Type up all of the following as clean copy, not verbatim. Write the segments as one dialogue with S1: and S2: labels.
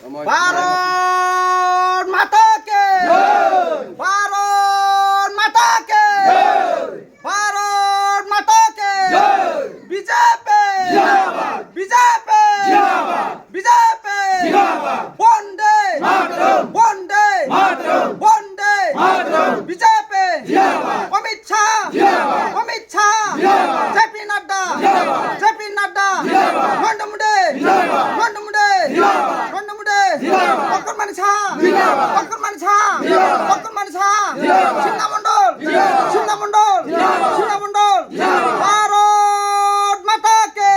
S1: ভারত মাতাকে ভারত মাতাকে ভারত মাতাকে বিজেপি বিজেপি বিজেপি বন্দে বন্দে বন্দে বিজেপি অমিত শাহ জেপি নাড্ডা নন্ডমুডে অকরমানি শাহ সিংহা মন্ডল ভারত মাতাকে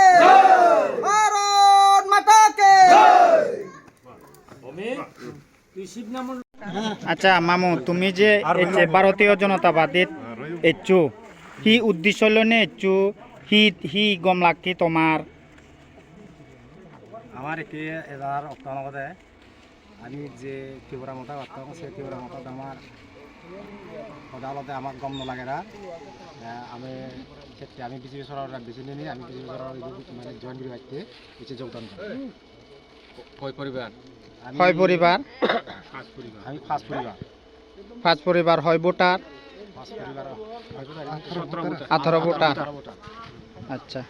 S2: আচ্ছা মামু তুমি যে ভারতীয় জনতা পার্টিত এচ্ছু হি উদ্দেশ্য লনে এচ্ছু হি গম লাগি তোমার
S3: আমার এটি এবার অক্টানগতে আমি যে ত্রিপুরা মতা করতাম সেই ত্রিপুরা মতাত আমার সদালতে আমার গম নালাগে না আমি ক্ষেত্রে আমি বিজেপি সরকার বেছে নিয়ে আমি বিজেপি সরকার মানে জয়েন করে রাখতে এসে যোগদান করি কয় পরিবার আমি
S2: ফার্স্ট পরিবার হয় ভোটার
S3: ফার্স্ট পরিবার
S2: 18 ভোটার আচ্ছা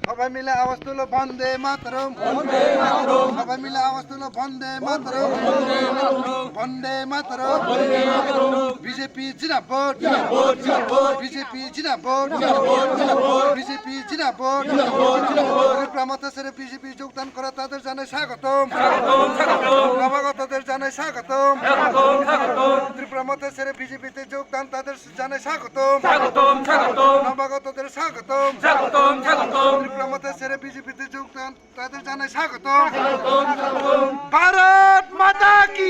S1: সবাই মিলে আওয়াজ তুলো বন্দে মাতরম সবাই মিলে আওয়াজ তুলো বন্দে মাতরম বন্দে মাতরম বিজেপি জিন্দাবাদ বিজেপি জিন্দাবাদ বিজেপি জিন্দাবাদ ত্রিপুরা সেরে বিজেপি যোগদান করে তাদের জানাই স্বাগতম নবাগতদের জানাই স্বাগতম ত্রিপুরা সেরে বিজেপিতে যোগদান তাদের জানাই স্বাগতম নবাগতদের স্বাগতম ত্রিপুরা সেরে বিজেপিতে যোগদান তাদের জানাই স্বাগতম ভারত মাতা কি